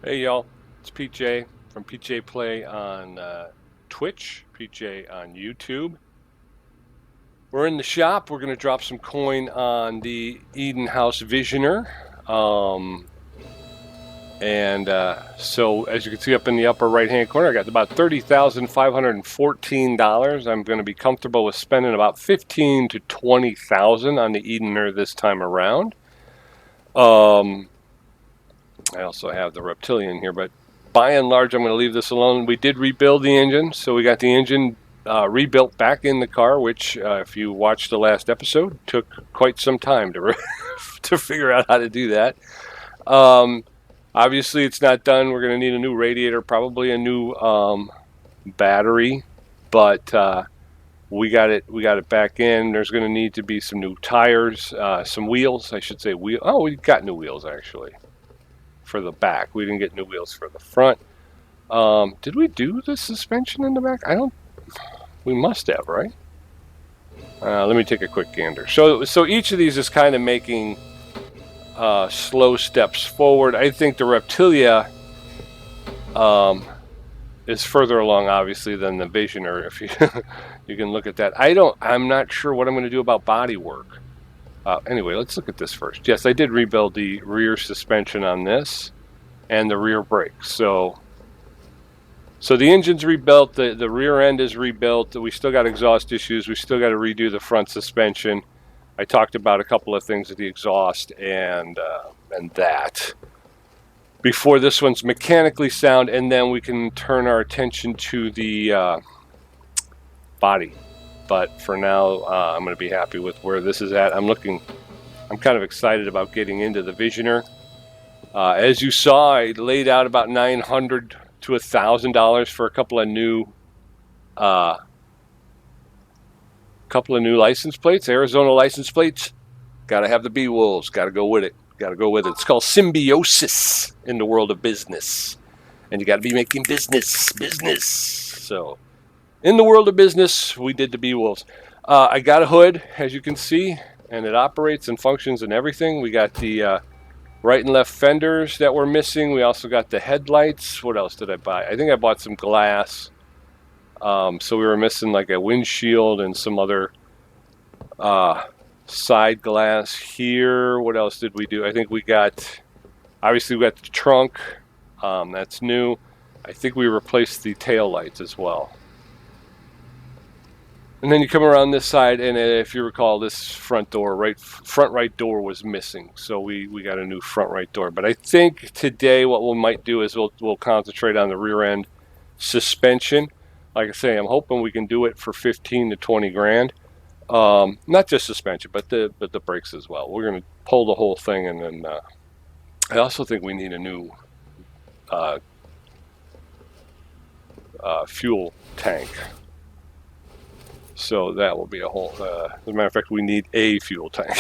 Hey y'all, it's PJ from PJ Play on Twitch, PJ on YouTube. We're in the shop. We're going to drop some coin on the Edenhaus Visioner. Um, so as you can see up in the upper right hand corner, I got about $30,514. I'm going to be comfortable with spending about 15 to 20,000 on the Edener this time around. I also have the Reptilian here, but by and large, I'm going to leave this alone. We did rebuild the engine, so we got the engine rebuilt back in the car, which, if you watched the last episode, took quite some time to to figure out how to do that. Um, Obviously, it's not done. We're going to need a new radiator, probably a new battery, but we got it. We got it back in. There's going to need to be some new tires, some wheels, I should say. Oh, we got new wheels actually for the back. We didn't get new wheels for the front. Did we do the suspension in the back? I don't. We must have, right? Let me take a quick gander. So each of these is kind of making slow steps forward. I think the Reptilia is further along, obviously, than the Visioner. If you you can look at that, I'm not sure what I'm going to do about body work. Anyway, let's look at this first. Yes, I did rebuild the rear suspension on this and the rear brakes. So the engine's rebuilt, the rear end is rebuilt. We still got exhaust issues. We still got to redo the front suspension. I talked about a couple of things with the exhaust and that. Before this one's mechanically sound, and then we can turn our attention to the body. But for now, I'm going to be happy with where this is at. I'm kind of excited about getting into the Visioner. As you saw, I laid out about $900 to $1,000 for a couple of new license plates, Arizona license plates. Got to have the B Wolves. Got to go with it. Got to go with it. It's called symbiosis in the world of business, and you got to be making business. So, in the world of business, we did the B Wolves. I got a hood, as you can see, and it operates and functions and everything. We got the right and left fenders that were missing. We also got the headlights. What else did I buy? I think I bought some glass. So we were missing like a windshield and some other side glass here. What else did we do? I think obviously we got the trunk. That's new. I think we replaced the tail lights as well. And then you come around this side, and if you recall, this front right door was missing. So we got a new front right door. But I think today what we might do is we'll concentrate on the rear end suspension. Like I say, I'm hoping we can do it for 15 to 20 grand. Not just suspension, but the brakes as well. We're going to pull the whole thing, and then I also think we need a new fuel tank. So that will be a whole. As a matter of fact, we need a fuel tank,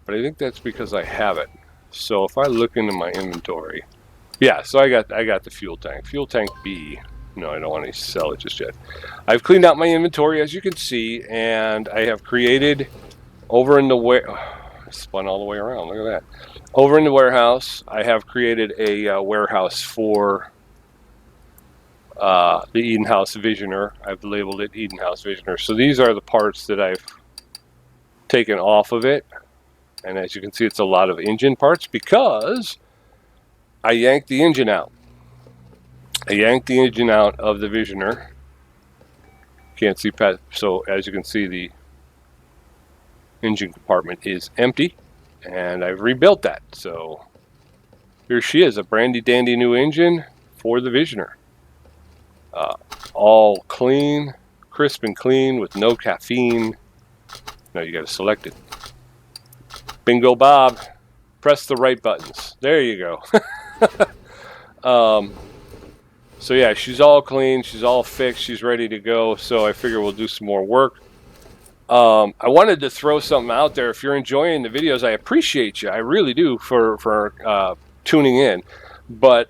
but I think that's because I have it. So if I look into my inventory, yeah. So I got the fuel tank B. No, I don't want to sell it just yet. I've cleaned out my inventory, as you can see, and I have created over in the spun all the way around. Look at that. Over in the warehouse, I have created a warehouse for the Edenhaus Visioner. I've labeled it Edenhaus Visioner. So these are the parts that I've taken off of it. And as you can see, it's a lot of engine parts because I yanked the engine out. I yanked the engine out of the Visioner. Can't see past. So as you can see, the engine compartment is empty. And I've rebuilt that. So here she is, a brandy dandy new engine for the Visioner. All clean, crisp and clean with no caffeine. Now you got to select it. Bingo Bob. Press the right buttons. There you go. So yeah, she's all clean. She's all fixed. She's ready to go. So I figure we'll do some more work. I wanted to throw something out there. If you're enjoying the videos, I appreciate you. I really do for tuning in. But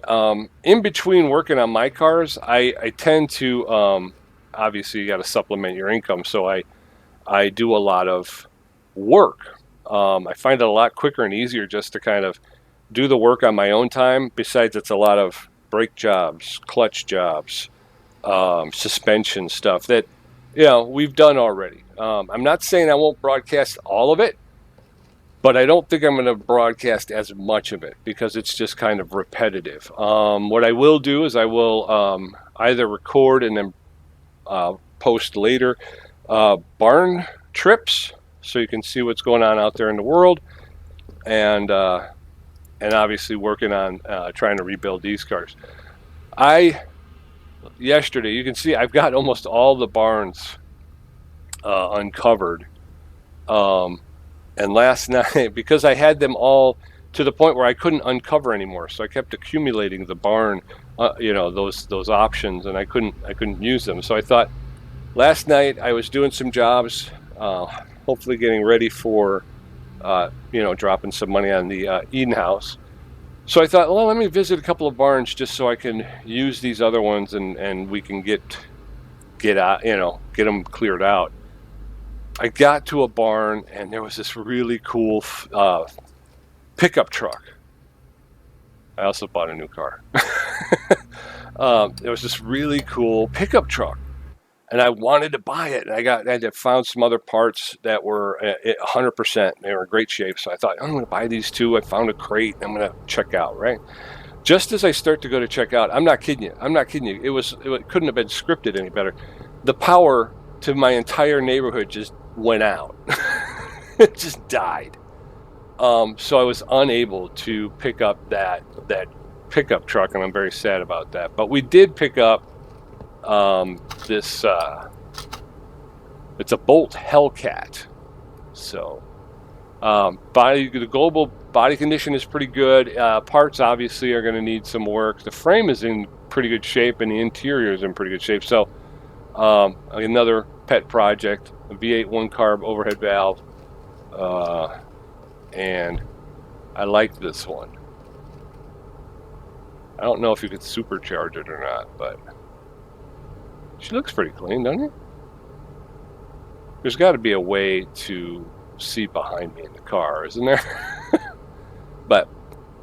in between working on my cars, I tend to obviously you got to supplement your income. So I do a lot of work. I find it a lot quicker and easier just to kind of do the work on my own time. Besides, it's a lot of brake jobs, clutch jobs, suspension stuff that, we've done already. I'm not saying I won't broadcast all of it, but I don't think I'm going to broadcast as much of it because it's just kind of repetitive. What I will do is I will either record and then post later barn trips so you can see what's going on out there in the world, and obviously working on trying to rebuild these cars. Yesterday, you can see I've got almost all the barns uncovered. And last night, because I had them all to the point where I couldn't uncover anymore, so I kept accumulating the barn, those options, and I couldn't use them. So I thought last night I was doing some jobs, hopefully getting ready for, dropping some money on the Edenhaus. So I thought, well, let me visit a couple of barns just so I can use these other ones and we can get out, get them cleared out. I got to a barn and there was this really cool pickup truck. I also bought a new car. There was this really cool pickup truck, and I wanted to buy it. And I found some other parts that were 100%. They were in great shape. So I thought, I'm going to buy these two. I found a crate. I'm going to check out, right? Just as I start to go to check out, I'm not kidding you. It couldn't have been scripted any better. The power to my entire neighborhood just went out. It just died. So I was unable to pick up that pickup truck, and I'm very sad about that. But we did pick up this. It's a Bolt Hellcat. So the global body condition is pretty good. Parts obviously are going to need some work. The frame is in pretty good shape, and the interior is in pretty good shape. So another pet project, a V8 1-carb overhead valve, and I like this one. I don't know if you could supercharge it or not, but she looks pretty clean, doesn't it? There's got to be a way to see behind me in the car, isn't there? But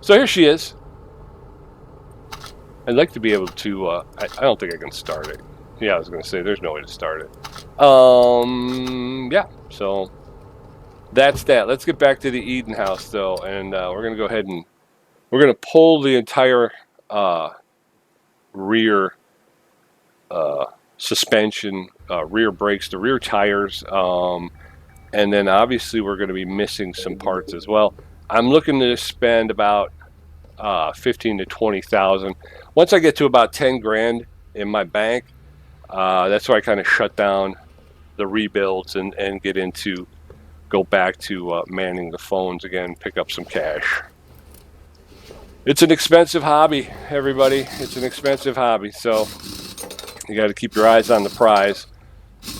so here she is. I'd like to be able to. I don't think I can start it. Yeah, I was going to say there's no way to start it. Yeah. So that's that. Let's get back to the Edenhaus though, and we're going to go ahead and we're going to pull the entire rear suspension, rear brakes, the rear tires, and then obviously we're going to be missing some parts as well. I'm looking to spend about 15 to 20,000. Once I get to about 10 grand in my bank, that's where I kind of shut down the rebuilds and go back to manning the phones again, pick up some cash. It's an expensive hobby, everybody. It's an expensive hobby, so you got to keep your eyes on the prize.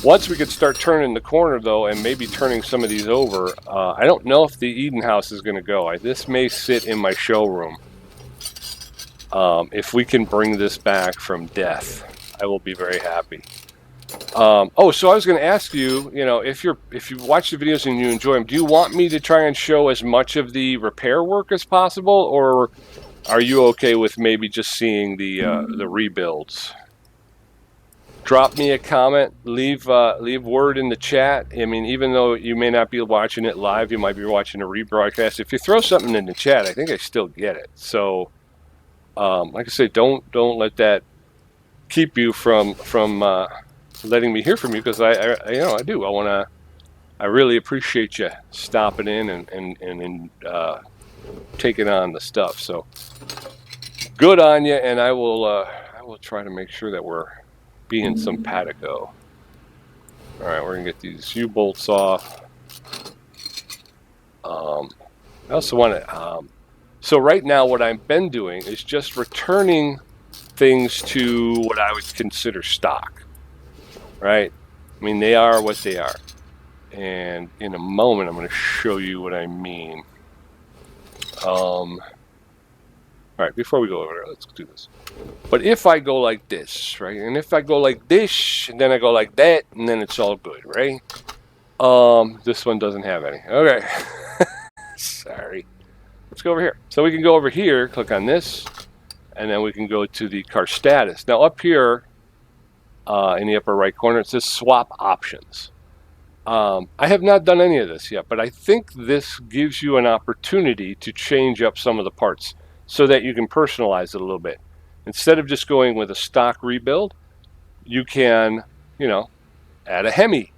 Once we could start turning the corner, though, and maybe turning some of these over, I don't know if the Edenhaus is going to go. This may sit in my showroom. If we can bring this back from death, I will be very happy. So I was going to ask you, if you watch the videos and you enjoy them, do you want me to try and show as much of the repair work as possible, or are you okay with maybe just seeing the rebuilds? Drop me a comment, leave word in the chat. I mean, even though you may not be watching it live, you might be watching a rebroadcast. If you throw something in the chat, I think I still get it. So, like I say, don't let that keep you from letting me hear from you, because I do. I really appreciate you stopping in and taking on the stuff. So good on you, and I will try to make sure that we're being simpatico. All right, we're gonna get these U-bolts off. I also want to. So right now, what I've been doing is just returning things to what I would consider stock. Right? I mean, they are what they are. And in a moment, I'm going to show you what I mean. All right, before we go over there, let's do this. But if I go like this, right, and if I go like this, and then I go like that, and then it's all good, right? This one doesn't have any. Okay. Sorry. let's go over here. So we can go over here, click on this, and then we can go to the car status. Now up here in the upper right corner, it says swap options. I have not done any of this yet, but I think this gives you an opportunity to change up some of the parts so that you can personalize it a little bit. Instead of just going with a stock rebuild, you can, you know, add a Hemi,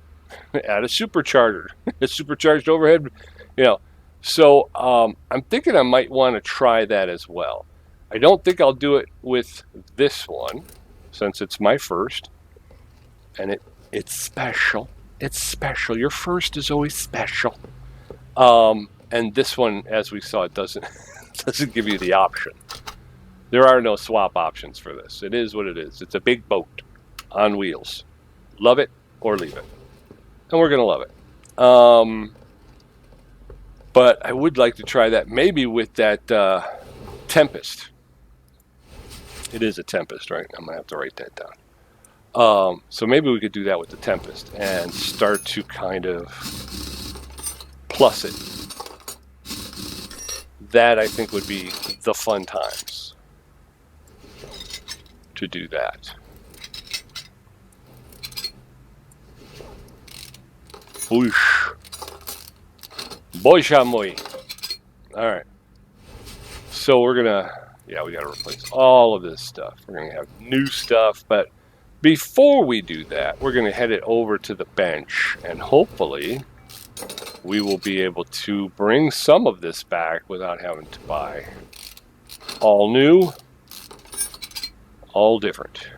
add a supercharger, a supercharged overhead, you know. So I'm thinking I might want to try that as well. I don't think I'll do it with this one since it's my first, and it's special. It's special. Your first is always special. And this one, as we saw, it doesn't give you the option. There are no swap options for this. It is what it is. It's a big boat on wheels. Love it or leave it. And we're going to love it. But I would like to try that maybe with that Tempest. It is a Tempest, right? I'm going to have to write that down. So maybe we could do that with the Tempest and start to kind of plus it. That, I think, would be the fun times to do that. Whoosh. Boy, moi. All right. So we're going to, yeah, we got to replace all of this stuff. We're going to have new stuff. But before we do that, we're going to head it over to the bench. And hopefully we will be able to bring some of this back without having to buy all new, all different.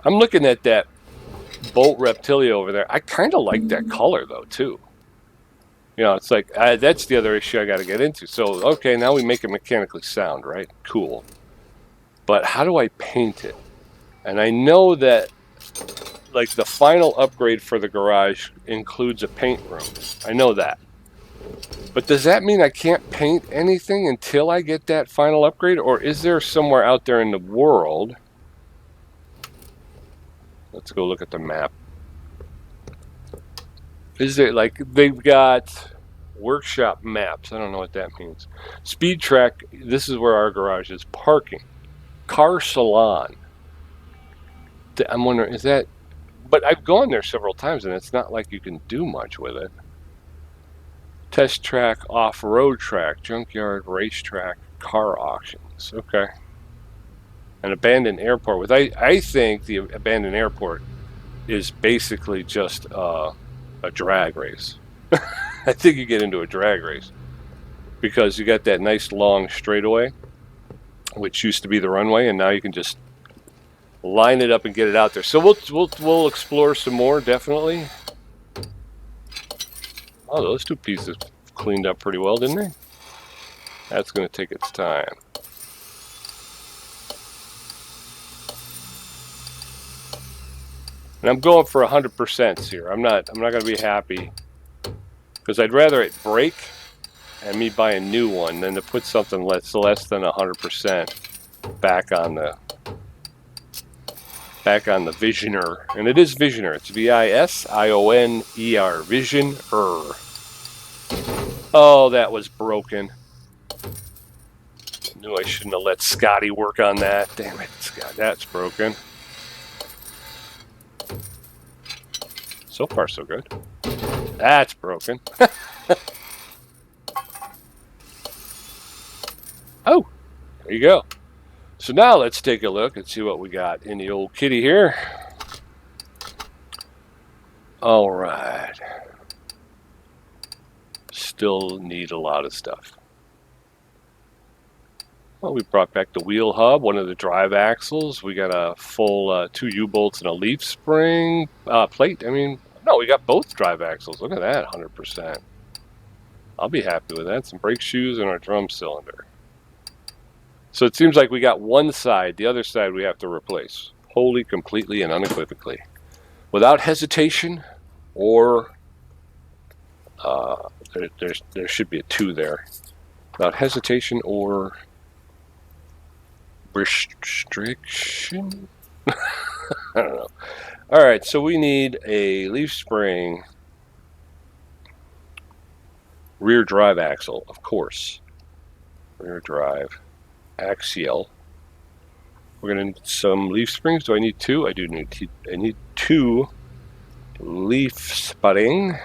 I'm looking at that Bolt Reptilia over there. I kind of like that color though too. You know, it's like that's the other issue I got to get into. So okay, now we make it mechanically sound, right? Cool. But how do I paint it? And I know that like the final upgrade for the garage includes a paint room. I know that. But does that mean I can't paint anything until I get that final upgrade? Or is there somewhere out there in the world? Let's go look at the map. Is there, like, they've got workshop maps. I don't know what that means. Speed track, this is where our garage is. Parking. Car salon. I'm wondering, is that... But I've gone there several times, and it's not like you can do much with it. Test track, off-road track, junkyard, racetrack, car auctions. Okay. An abandoned airport. With I think the abandoned airport is basically just a drag race. I think you get into a drag race because you got that nice long straightaway, which used to be the runway, and now you can just line it up and get it out there. So we'll explore some more, definitely. Oh, those two pieces cleaned up pretty well, didn't they? That's going to take its time. And I'm going for 100% here. I'm not going to be happy because I'd rather it break and me buy a new one than to put something less than 100% back on the Visioner. And it is Visioner. It's Visioner. Visioner. Oh, that was broken. Knew I shouldn't have let Scotty work on that. Damn it, Scott, that's broken. So far, so good. That's broken. Oh, there you go. So now let's take a look and see what we got in the old kitty here. All right. Still need a lot of stuff. Well, we brought back the wheel hub, one of the drive axles. We got a full 2 U-bolts and a leaf spring plate. I mean, no, we got both drive axles. Look at that, 100%. I'll be happy with that. Some brake shoes and our drum cylinder. So it seems like we got one side. The other side we have to replace. Wholly, completely, and unequivocally. Without hesitation or... there should be a 2 there. Without hesitation or... restriction? I don't know. All right, so we need a leaf spring Rear drive axle, of course. Rear drive axial. We're going to need some leaf springs. Do I need two? I need two leaf spring.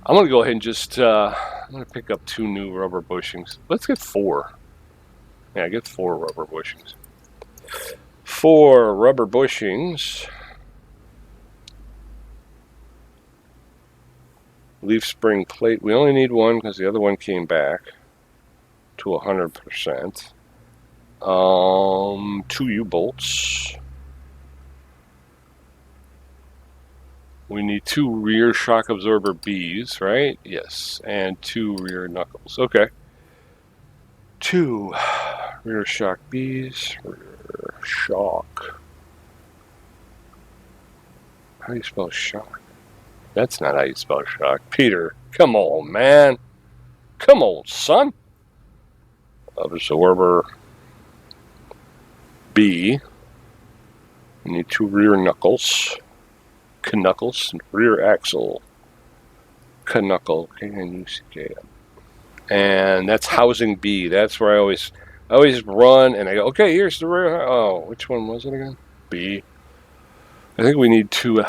I'm going to go ahead and just, I'm going to pick up 2 new rubber bushings. Let's get 4. Yeah, get 4 rubber bushings. 4 rubber bushings. Leaf spring plate. We only need 1 because the other one came back to 100%. 2 U-bolts. We need 2 rear shock absorber Bs, right? Yes, and 2 rear knuckles. Okay. 2 rear shock Bs. Rear shock. How do you spell shock? That's not how you spell shock. Peter, come on, man. Come on, son. Absorber B. We need 2 rear knuckles. Knuckles. Rear axle. Knuckle. K-N-U-C-K. And that's housing B. That's where I always run and I go, okay, here's the rear. Oh, which one was it again? B. I think we need 2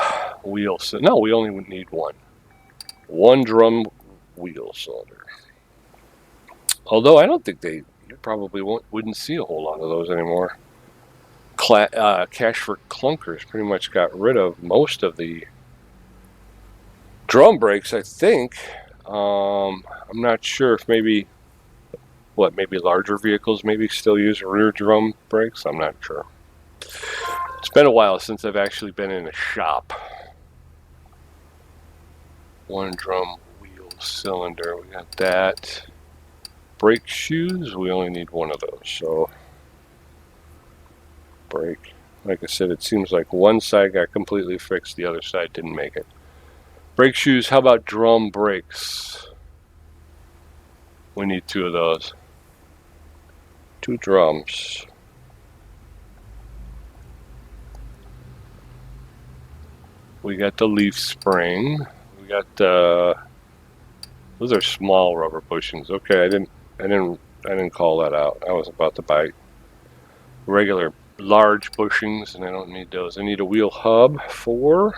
wheels. No, we only need 1. 1 drum wheel cylinder. Although I don't think you probably wouldn't see a whole lot of those anymore. Cash for Clunkers pretty much got rid of most of the drum brakes, I think. I'm not sure if maybe larger vehicles maybe still use rear drum brakes. I'm not sure. It's been a while since I've actually been in a shop. 1 drum wheel cylinder. We got that. Brake shoes. We only need 1 of those. So brake. Like I said, it seems like one side got completely fixed. The other side didn't make it. Brake shoes. How about drum brakes? We need 2 of those. 2 drums. We got the leaf spring. We got those are small rubber bushings. Okay, I didn't call that out. I was about to buy regular large bushings, and I don't need those. I need a wheel hub. 4.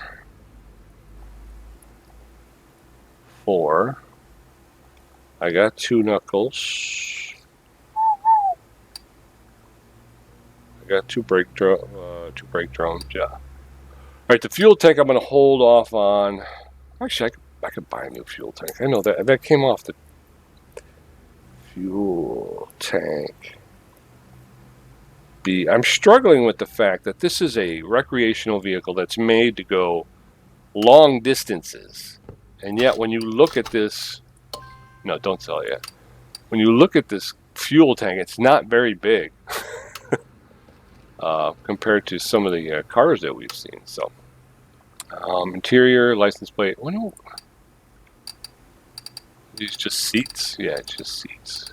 I got 2 knuckles. I got 2 brake drums. Yeah. All right, the fuel tank I'm going to hold off on. Actually, I could buy a new fuel tank. I know that came off the fuel tank. I'm struggling with the fact that this is a recreational vehicle that's made to go long distances. And yet when you look at this, no, don't sell it yet. When you look at this fuel tank, it's not very big compared to some of the cars that we've seen. So interior, license plate. These just seats? Yeah, it's just seats.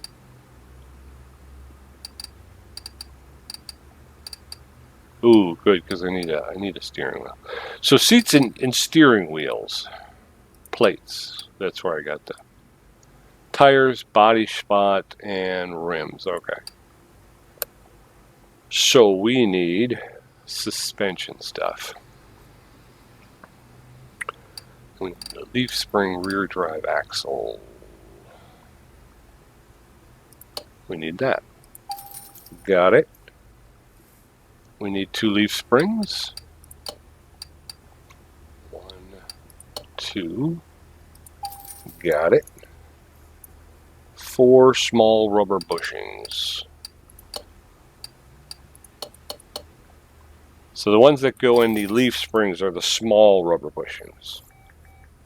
Ooh, good, because I need a steering wheel. So seats and steering wheels, plates. That's where I got the tires, body spot, and rims. Okay. So we need suspension stuff. We need a leaf spring rear drive axle. We need that. Got it. We need 2 leaf springs. 1, 2. Got it. 4 small rubber bushings. So the ones that go in the leaf springs are the small rubber bushings.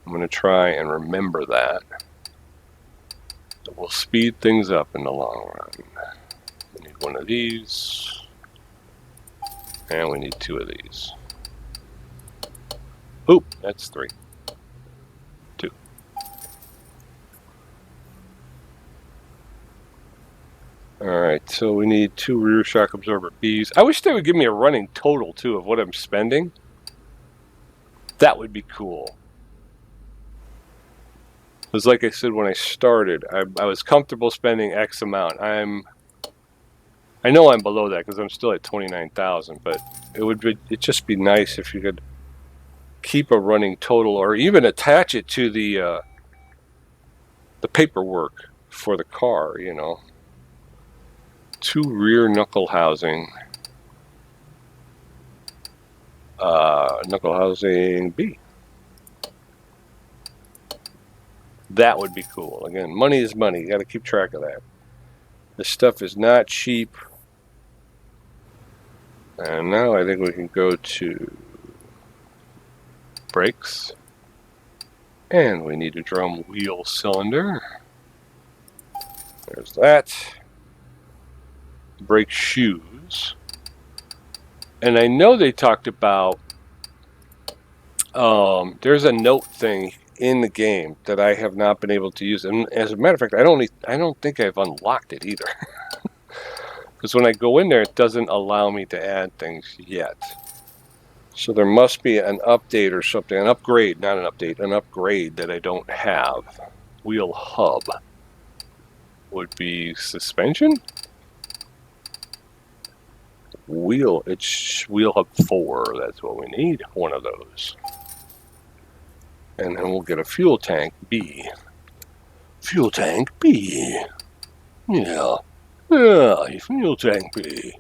I'm going to try and remember that. It will speed things up in the long run. We need 1 of these. And we need 2 of these. Oop, that's 3. 2. Alright, so we need 2 rear shock absorber Bs. I wish they would give me a running total, too, of what I'm spending. That would be cool. Because like I said when I started, I was comfortable spending X amount. I know I'm below that because I'm still at 29,000, but it'd just be nice if you could keep a running total or even attach it to the paperwork for the car, you know. 2 rear knuckle housing. Knuckle housing B. That would be cool. Again, money is money. You got to keep track of that. This stuff is not cheap. And now I think we can go to brakes. And we need a drum wheel cylinder. There's that. Brake shoes. And I know they talked about there's a note thing in the game that I have not been able to use. And as a matter of fact, I don't think I've unlocked it either. Because when I go in there, it doesn't allow me to add things yet. So there must be an update or something, an upgrade, not an update, an upgrade that I don't have. Wheel hub would be suspension. It's wheel hub 4. That's what we need. One of those. And then we'll get a fuel tank B. Fuel tank B. Yeah. Yeah, fuel tank B.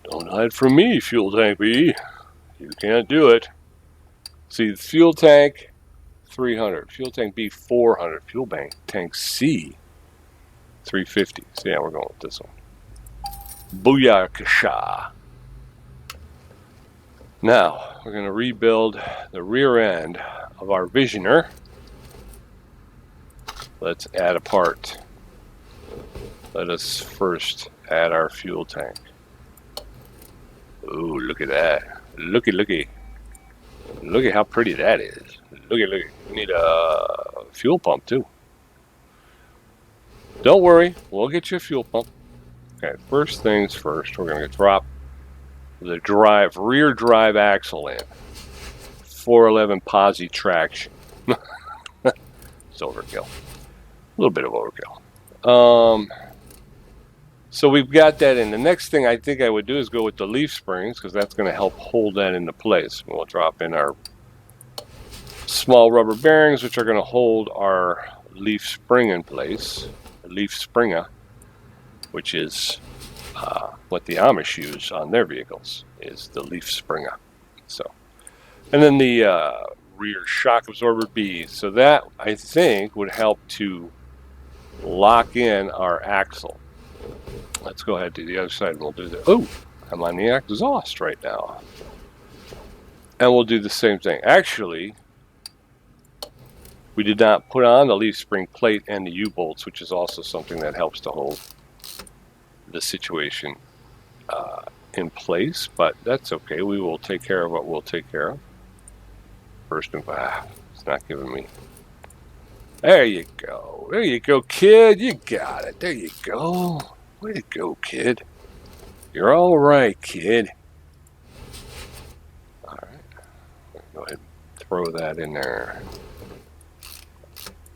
Don't hide from me, fuel tank B. You can't do it. See, fuel tank 300. Fuel tank B 400. Fuel tank C 350. So yeah, we're going with this one. Booyakasha. Now, we're going to rebuild the rear end of our Visioner. Let's add a part. Let us first add our fuel tank. Ooh, look at that. Looky, looky. Look at how pretty that is. Looky, looky. We need a fuel pump, too. Don't worry. We'll get you a fuel pump. Okay, first things first. We're going to drop the rear drive axle in. 411 posi traction. It's overkill. A little bit of overkill. So we've got that in. The next thing I think I would do is go with the leaf springs because that's going to help hold that into place. We'll drop in our small rubber bearings, which are going to hold our leaf spring in place. The leaf springer, which is what the Amish use on their vehicles, is the leaf springer. So, and then the rear shock absorber B. So that I think would help to lock in our axle. Let's go ahead to the other side and we'll do that. Oh, I'm on the exhaust right now. And we'll do the same thing. Actually, we did not put on the leaf spring plate and the U-bolts, which is also something that helps to hold the situation in place, but that's okay. We will take care of what we'll take care of. First, it's not giving me. There you go. There you go, kid. You got it. There you go. Way to go, kid. You're all right, kid. All right. Go ahead and throw that in there.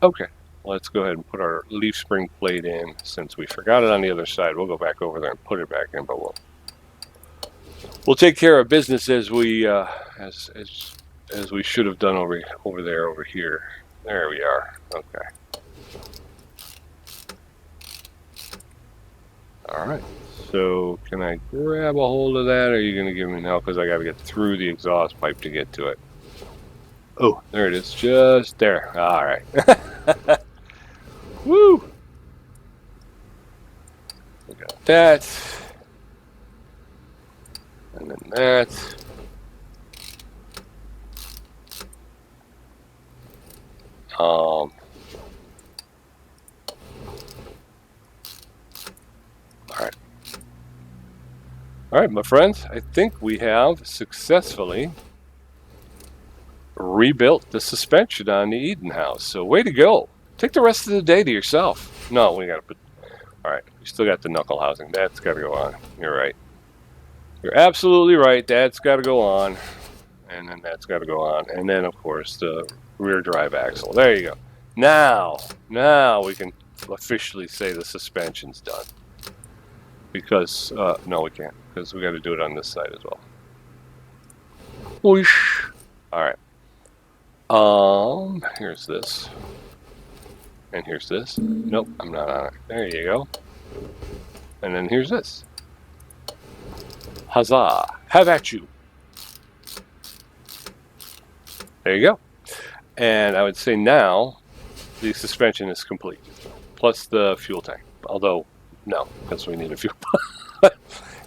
Okay. Let's go ahead and put our leaf spring plate in. Since we forgot it on the other side, we'll go back over there and put it back in, but we'll take care of business as we as we should have done over here. There we are. Okay. All right. So can I grab a hold of that, or are you going to give me now? Because I got to get through the exhaust pipe to get to it. Oh, there it is. Just there. All right. Woo! We got that. And then that. All right. All right, my friends. I think we have successfully rebuilt the suspension on the Edenhaus. So way to go. Take the rest of the day to yourself. No, we got to put... All right, we still got the knuckle housing. That's got to go on. You're right. You're absolutely right. That's got to go on. and then that's got to go on, and then of course the rear drive axle. There you go. Now we can officially say the suspension's done. Because no, we can't, because we got to do it on this side as well. Whoosh. All right. Here's this, and here's this. Nope, I'm not on it. There you go. And then here's this. Huzzah! Have at you. There you go. And I would say now the suspension is complete, plus the fuel tank. Although, no, because we need a fuel pump. You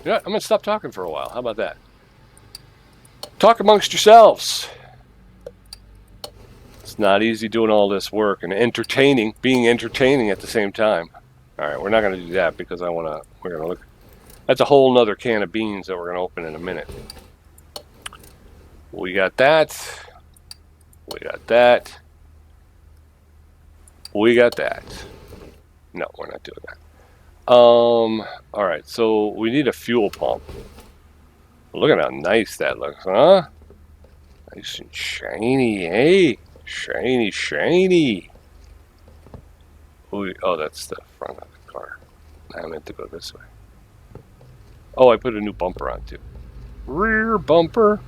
know what? I'm going to stop talking for a while. How about that? Talk amongst yourselves. It's not easy doing all this work and being entertaining at the same time. All right, we're not going to do that because we're going to look. That's a whole nother can of beans that we're going to open in a minute. We got that. We got that. We got that. No, we're not doing that. All right, so we need a fuel pump. Look at how nice that looks, huh? Nice and shiny, hey? Shiny, shiny. Oh, that's the front of the car. I meant to go this way. Oh, I put a new bumper on, too. Rear bumper.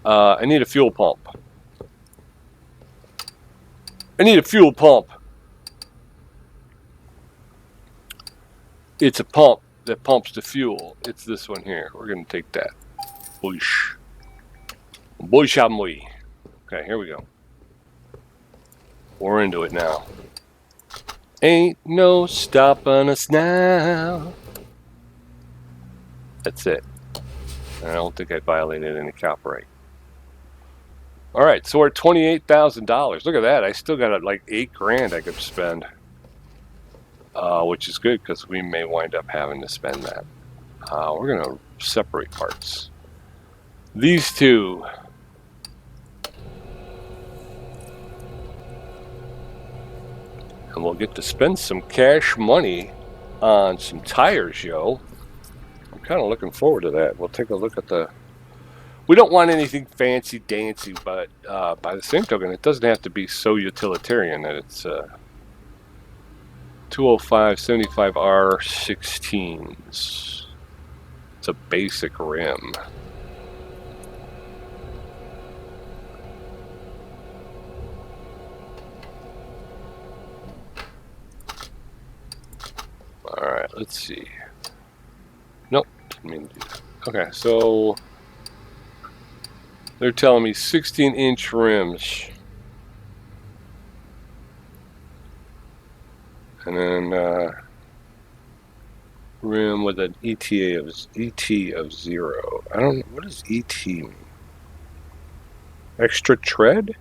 I need a fuel pump. I need a fuel pump. It's a pump that pumps the fuel. It's this one here. We're going to take that. Boosh. Boosh. Okay, here we go. We're into it now. Ain't no stopping us now. That's it. I don't think I violated any copyright. All right, so we're at $28,000. Look at that. I still got like $8,000 I could spend, which is good because we may wind up having to spend that. We're going to separate parts. These two. And we'll get to spend some cash money on some tires, yo. I'm kind of looking forward to that. We'll take a look at the... We don't want anything fancy-dancy, but by the same token, it doesn't have to be so utilitarian that it's 205 75R 16s. It's a basic rim. All right, let's see. Nope, didn't mean to do that. Okay, so they're telling me 16-inch rims. And then rim with an ET of 0. I don't know, what does ET mean? Extra tread?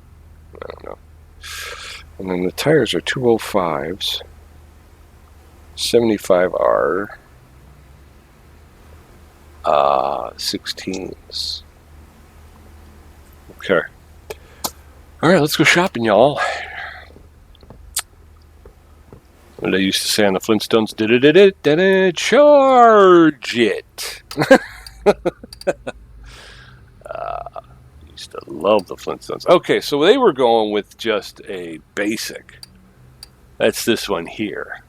I don't know. And then the tires are 205s. 75R 16s. Okay. All right, let's go shopping, y'all. What they used to say on the Flintstones, did charge it. Used to love the Flintstones. Okay, so they were going with just a basic. That's this one here.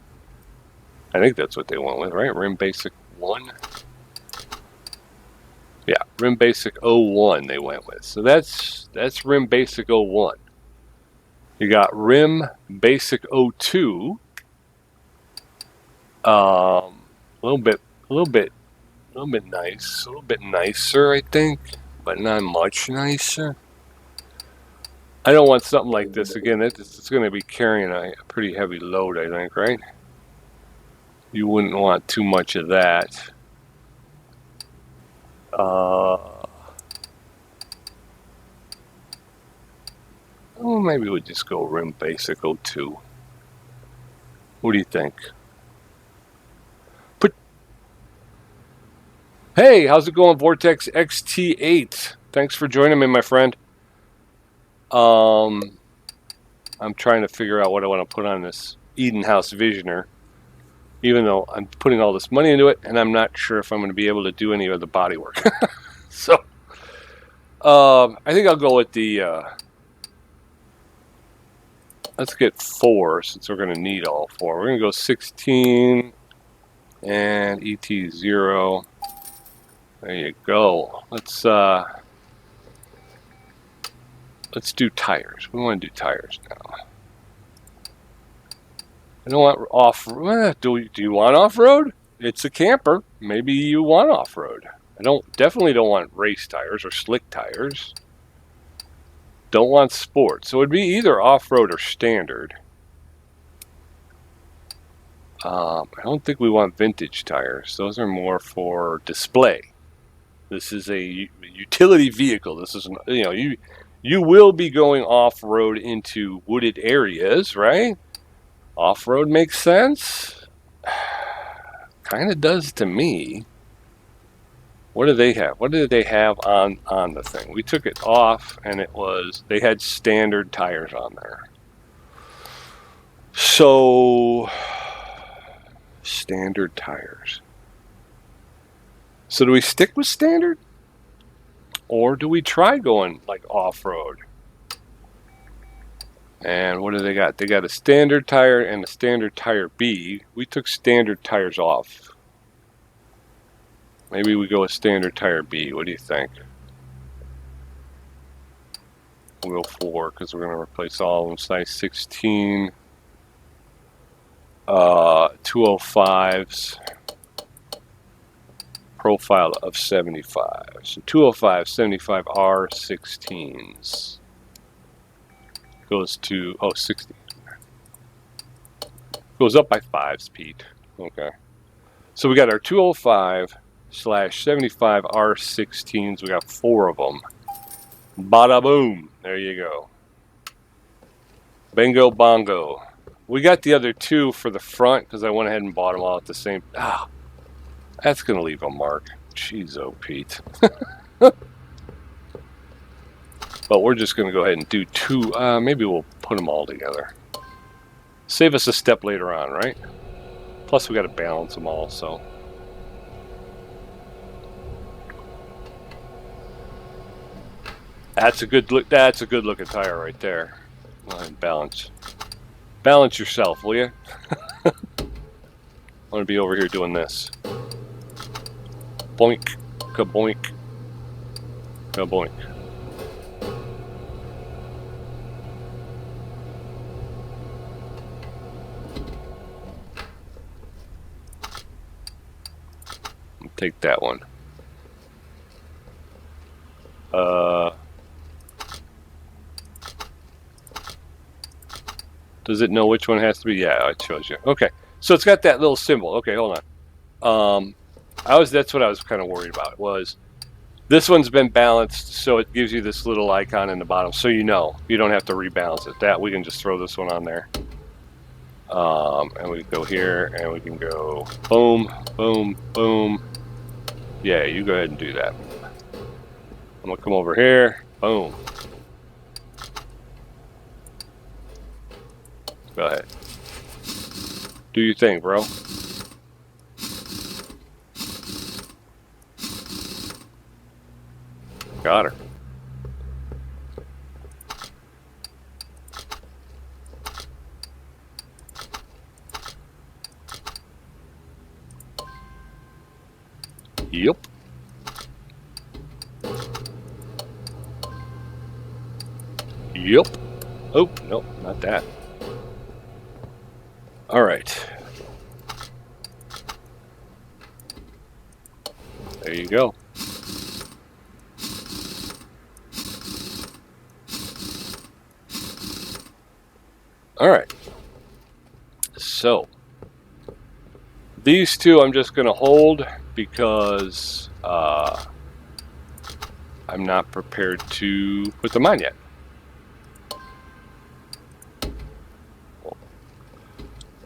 I think that's what they went with, right? Rim Basic 1. Yeah, Rim Basic 01 they went with. So that's Rim Basic 01. You got Rim Basic 02. A little bit nice, a little bit nicer, I think, but not much nicer. I don't want something like this again. It's going to be carrying a pretty heavy load, I think, right? You wouldn't want too much of that. Oh, maybe we'll just go Rim Basic 02. What do you think? Hey, how's it going, Vortex XT8? Thanks for joining me, my friend. I'm trying to figure out what I want to put on this Edenhaus Visioner, even though I'm putting all this money into it, and I'm not sure if I'm going to be able to do any of the body work. So I think I'll go with the, let's get 4 since we're going to need all 4. We're going to go 16 and ET 0. There you go. Let's do tires. We want to do tires now. I don't want off. Do you want off-road? It's a camper. Maybe you want off-road. Definitely don't want race tires or slick tires. Don't want sport. So it'd be either off-road or standard. I don't think we want vintage tires. Those are more for display. This is a utility vehicle. This is, you will be going off-road into wooded areas, right? Off-road makes sense. Kind of does to me. What do they have? What did they have on the thing? We took it off, and they had standard tires on there. So, standard tires. So do we stick with standard? Or do we try going like off-road? And what do they got? They got a standard tire and a standard tire B. We took standard tires off. Maybe we go with standard tire B. What do you think? We'll go 4 because we're going to replace all of them. Size 16. 205s. Profile of 75. So 205, 75 R16s. Goes to, 60. Goes up by 5s, Pete. Okay. So we got our 205/75 R16s. We got 4 of them. Bada boom. There you go. Bingo bongo. We got the other 2 for the front because I went ahead and bought them all at the same. That's going to leave a mark. Jeez, oh, Pete. But we're just going to go ahead and do 2. Maybe we'll put them all together. Save us a step later on, right? Plus, we got to balance them all, so. That's a good look. That's a good looking tire right there. Go ahead and balance yourself, will you? I'm going to be over here doing this. Boink, kaboink, kaboink. Take that one. Does it know which one has to be? Yeah, it shows you. Okay, so it's got that little symbol. Okay, hold on. That's what I was kind of worried about. Was this one's been balanced, so it gives you this little icon in the bottom, so you don't have to rebalance it. That we can just throw this one on there. And we go here, and we can go boom, boom, boom. Yeah, you go ahead and do that. I'm gonna come over here. Boom. Go ahead. Do your thing, bro. Got her. Yep. Yep. Oh, no, not that. All right. There you go. All right. So these 2 I'm just going to hold because I'm not prepared to put them on yet.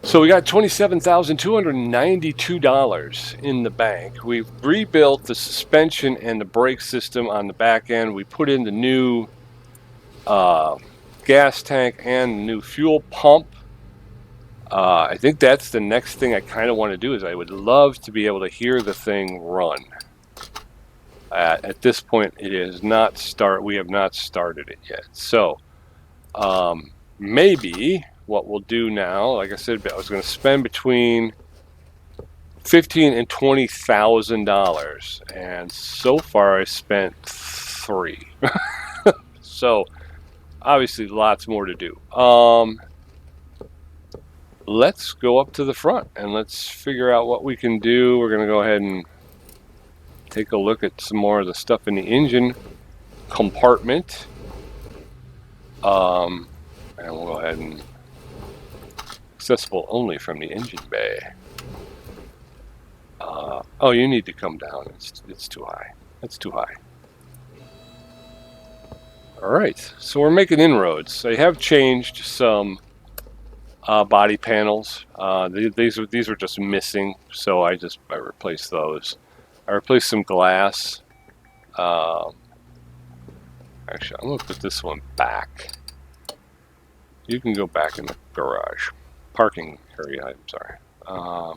So we got $27,292 in the bank. We've rebuilt the suspension and the brake system on the back end. We put in the new gas tank and the new fuel pump. I think that's the next thing I kind of want to do. Is I would love to be able to hear the thing run. At this point, it is not we have not started it yet. So maybe what we'll do now, like I said, I was going to spend between $15,000 and $20,000, and so far I spent $3. So obviously lots more to do. Let's go up to the front and let's figure out what we can do. We're going to go ahead and take a look at some more of the stuff in the engine compartment. And we'll go ahead and accessible only from the engine bay. Oh, you need to come down. It's too high. That's too high. All right, so we're making inroads. I have changed some body panels. These were just missing, so I replaced those. I replaced some glass. Actually, I'm gonna put this one back. You can go back in the garage, parking area. I'm sorry.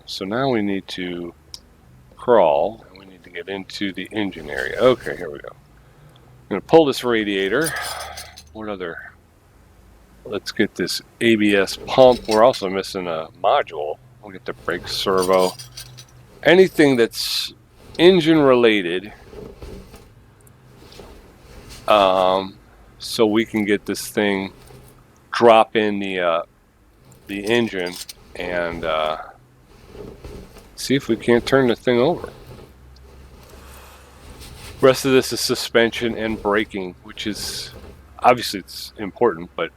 So now we need to crawl, and we need to get into the engine area. Okay, here we go. I'm gonna pull this radiator. What other? Let's get this ABS pump. We're also missing a module. We'll get the brake servo. Anything that's engine related, so we can get this thing drop in the engine and see if we can't turn the thing over. Rest of this is suspension and braking, which is obviously it's important, but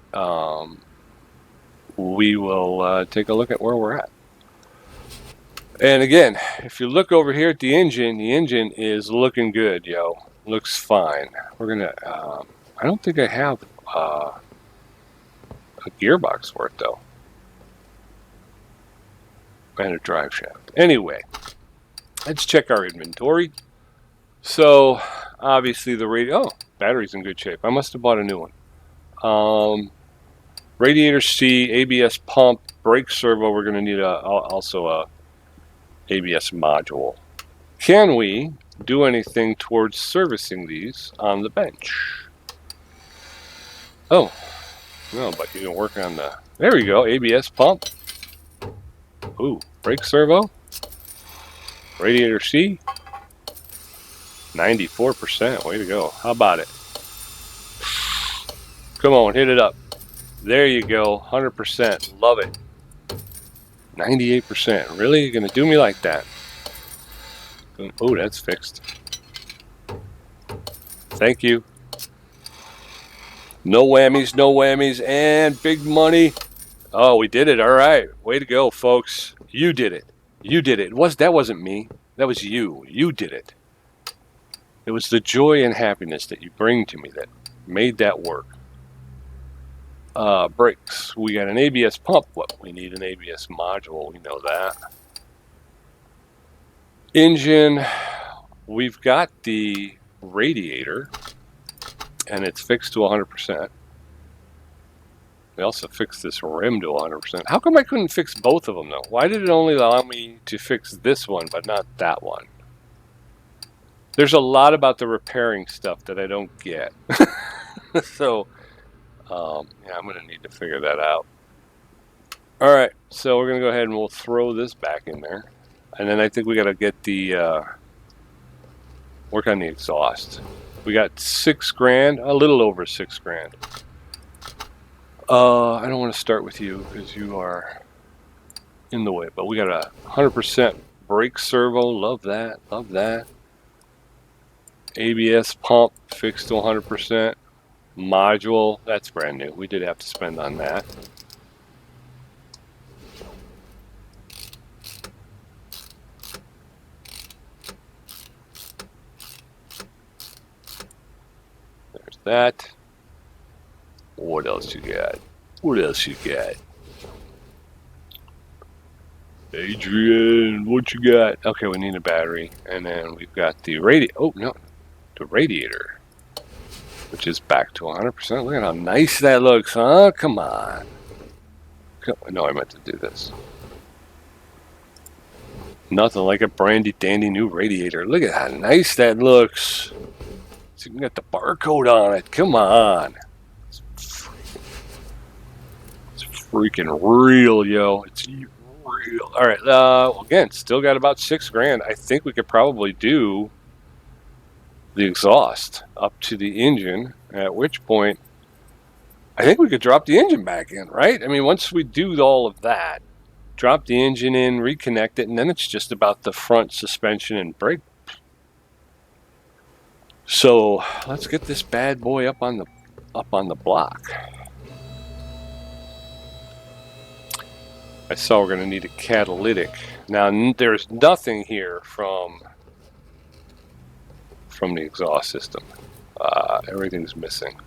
we will take a look at where we're at. And again, if you look over here at the engine is looking good, yo. Looks fine. We're gonna. I don't think I have a gearbox for it though, and a drive shaft. Anyway, let's check our inventory. So obviously the radio. Oh, battery's in good shape. I must have bought a new one. Radiator C, ABS pump, brake servo. We're going to need also a ABS module. Can we do anything towards servicing these on the bench? Oh, no, but you can work on the. There we go. ABS pump. Ooh, brake servo. Radiator C. 94%. Way to go. How about it? Come on, hit it up. There you go. 100%. Love it. 98%. Really? You're going to do me like that? Oh, that's fixed. Thank you. No whammies, no whammies, and big money. Oh, we did it. All right. Way to go, folks. You did it. You did it. That wasn't me. That was you. You did it. It was the joy and happiness that you bring to me that made that work. Brakes. We got an ABS pump. What? We need an ABS module. We know that. Engine. We've got the radiator, and it's fixed to 100%. We also fixed this rim to 100%. How come I couldn't fix both of them, though? Why did it only allow me to fix this one, but not that one? There's a lot about the repairing stuff that I don't get. So, yeah, I'm going to need to figure that out. All right, so we're going to go ahead and we'll throw this back in there. And then I think we got to get the, work on the exhaust. We got $6,000, a little over $6,000. I don't want to start with you because you are in the way, but we got a 100% brake servo. Love that. Love that. ABS pump fixed to 100%. Module, that's brand new. We did have to spend on that. There's that. What else you got? What else you got? Adrian, what you got? Okay, we need a battery. And then we've got the radiator. Oh, no. The radiator, which is back to 100%. Look at how nice that looks, huh? Come on. No, I meant to do this. Nothing like a brandy dandy new radiator. Look at how nice that looks. It's even got the barcode on it. Come on. It's freaking real, yo. It's real. All right. Again, still got about $6,000. I think we could probably do the exhaust up to the engine, at which point I think we could drop the engine back in, right? I mean, once we do all of that, drop the engine in, reconnect it, and then it's just about the front suspension and brake. So let's get this bad boy up on the block. I saw we're going to need a catalytic. Now there's nothing here from the exhaust system. Everything's missing.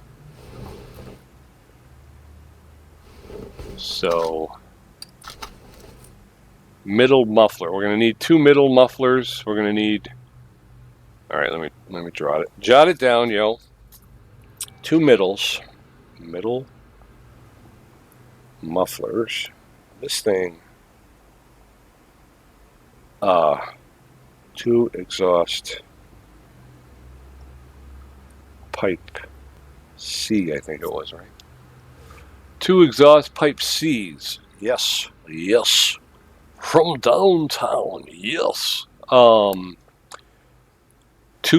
So middle muffler. We're going to need 2 middle mufflers. We're going to need. All right, let me jot it down, yo. 2 middle mufflers. This thing. 2 exhaust pipe C, I think it was, right? 2 exhaust pipe C's. Yes. From downtown. Yes. 2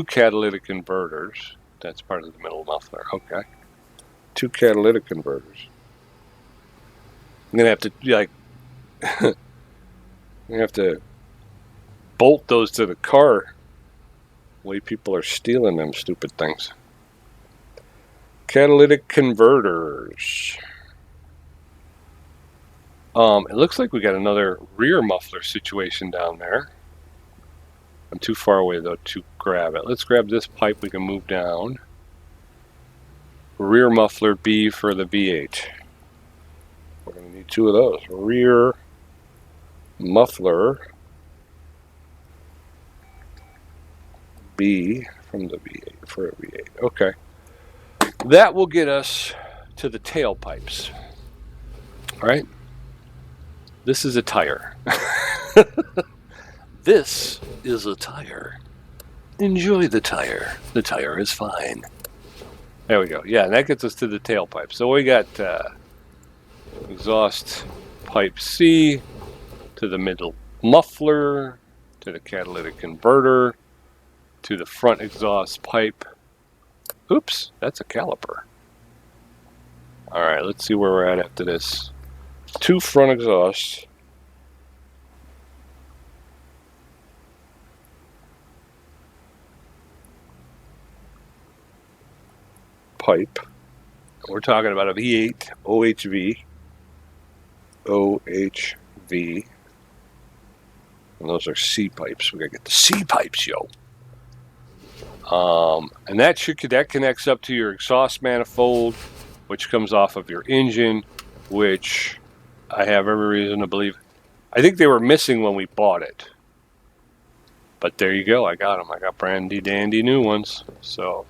catalytic converters. That's part of the middle muffler. Okay. 2 catalytic converters. I'm gonna have to I'm gonna have to bolt those to the car. The way people are stealing them stupid things. Catalytic converters. It looks like we got another rear muffler situation down there. I'm too far away though to grab it. Let's grab this pipe. We can move down. Rear muffler B for the V8. We're going to need 2 of those. Rear muffler B from the V8 for a V8. Okay. That will get us to the tailpipes. All right. This is a tire. This is a tire. Enjoy the tire. The tire is fine. There we go. Yeah, and that gets us to the tailpipe. So we got exhaust pipe C to the middle muffler, to the catalytic converter, to the front exhaust pipe. Oops, that's a caliper. All right, let's see where we're at after this. 2 front exhausts. Pipe. We're talking about a V8 OHV, and those are C pipes. We gotta get the C pipes, yo. And that connects up to your exhaust manifold, which comes off of your engine, which I have every reason to believe. I think they were missing when we bought it, but there you go. I got them. I got brandy dandy new ones. So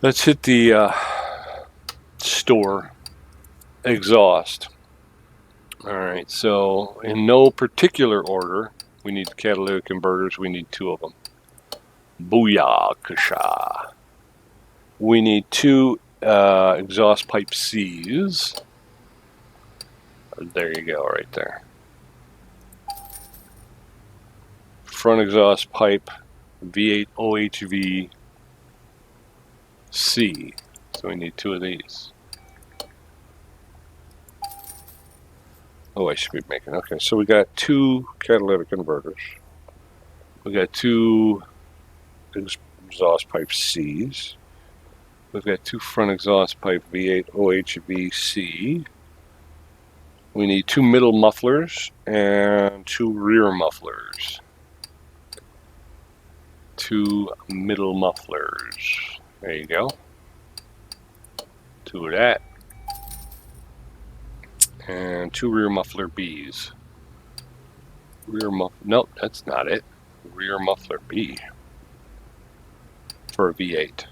let's hit the store exhaust. All right, so in no particular order, we need catalytic converters. We need 2 of them. Booyah-kasha. We need 2 exhaust pipe C's. There you go, right there. Front exhaust pipe V8 OHV C. So we need 2 of these. Oh, I should be making. Okay, so we got 2 catalytic converters. We got 2 exhaust pipe C's. We've got 2 front exhaust pipe V8 OHV C. We need 2 middle mufflers and 2 rear mufflers. 2 middle mufflers. There you go. 2 of that. And 2 rear muffler B's. Nope, that's not it. Rear muffler B. For a V8.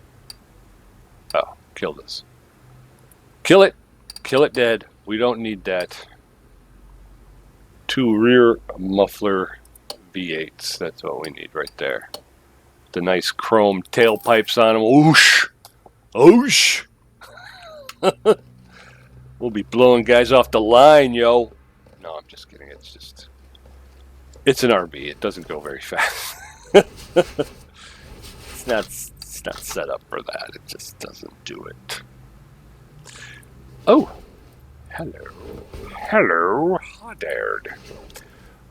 Oh, kill this. Kill it. Kill it dead. We don't need that. 2 rear muffler V8s. That's what we need right there. The nice chrome tailpipes on them. Oosh! Oosh! We'll be blowing guys off the line, yo. No, I'm just kidding. It's an RV. It doesn't go very fast. It's not set up for that. It just doesn't do it. Oh, hello, hot aired.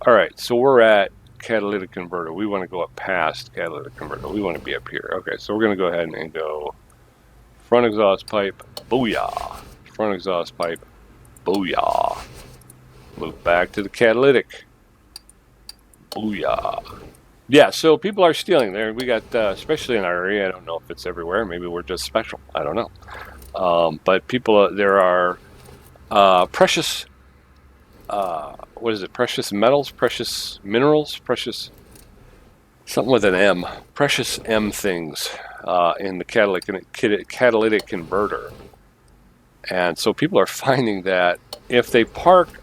All right, so we're at catalytic converter. We want to go up past catalytic converter. We want to be up here. Okay, so we're going to go ahead and go front exhaust pipe, booyah. Front exhaust pipe, booyah. Move back to the catalytic, booyah. Yeah, so people are stealing there. We got, especially in our area, I don't know if it's everywhere. Maybe we're just special. I don't know. But people, there are precious, what is it? Precious metals, precious minerals, precious, something with an M. Precious M things in the catalytic converter. And so people are finding that if they park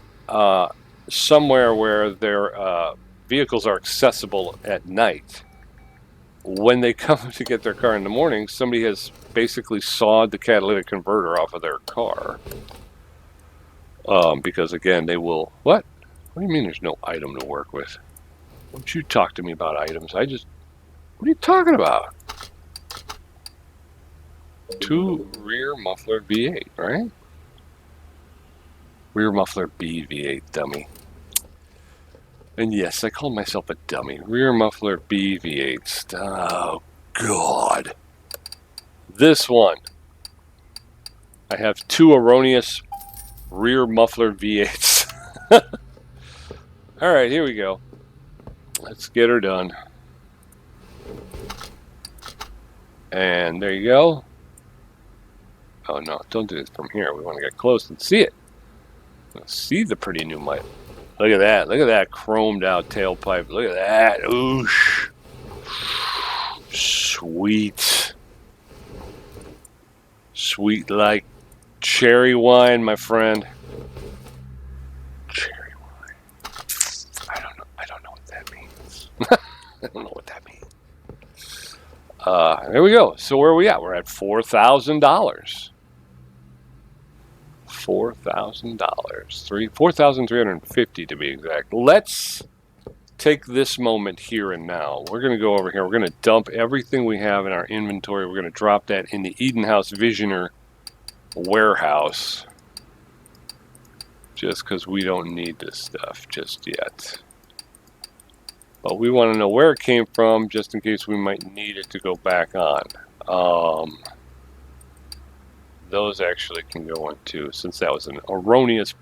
somewhere where their vehicles are accessible at night, when they come to get their car in the morning, somebody has basically sawed the catalytic converter off of their car. Because again, they will, what do you mean there's no item to work with? Don't you talk to me about items. What are you talking about? 2 rear muffler V8, right? Rear muffler B V8, dummy. And yes, I called myself a dummy. Rear muffler B V8s. Oh, God. This one. I have 2 erroneous rear muffler V8s. All right, here we go. Let's get her done. And there you go. Oh, no, don't do this from here. We want to get close and see it. Let's see the pretty new mic. Look at that. Look at that chromed out tailpipe. Look at that. Oosh. Sweet. Sweet like cherry wine, my friend. Cherry wine. I don't know what that means. I don't know what that means. There we go. So where are we at? We're at $4,000. $4,000. $4,350 to be exact. Let's take this moment here and now. We're going to go over here. We're going to dump everything we have in our inventory. We're going to drop that in the Edenhaus Visioner warehouse. Just because we don't need this stuff just yet. But we want to know where it came from just in case we might need it to go back on. Those actually can go into, since that was an erroneous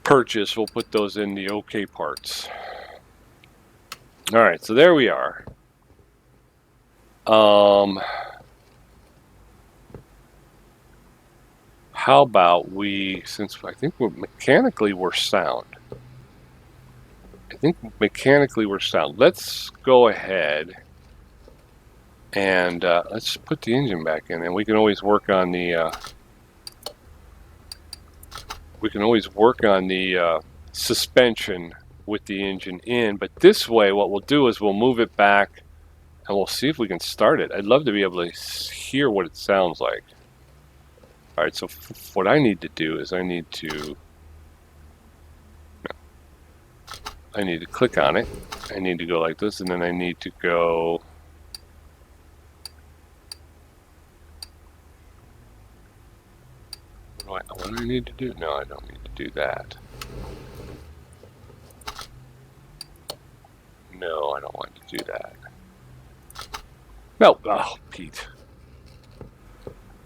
purchase, we'll put those in the OK parts. All right, so there we are. How about we, since I think mechanically we're sound. Let's go ahead and let's put the engine back in, and we can always work on the suspension with the engine in. But this way, what we'll do is we'll move it back, and we'll see if we can start it. I'd love to be able to hear what it sounds like. All right, so what I need to do is I need to click on it. I need to go like this, and then I need to go. What do I need to do? No, I don't need to do that. No, I don't want to do that. No, oh, Pete.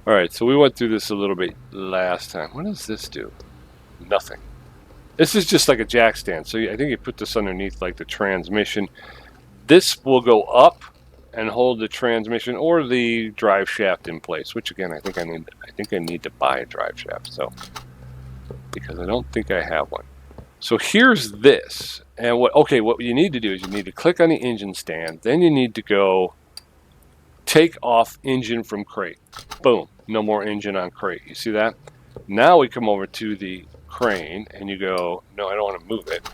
All right, so we went through this a little bit last time. What does this do? Nothing. This is just like a jack stand. So I think you put this underneath like the transmission. This will go up and hold the transmission or the drive shaft in place, which again, I think I need to buy a drive shaft, so, because I don't think I have one. So here's this, and what you need to do is you need to click on the engine stand, then you need to go take off engine from crate. Boom, no more engine on crate. You see that? Now we come over to the crane, and you go, no, I don't want to move it.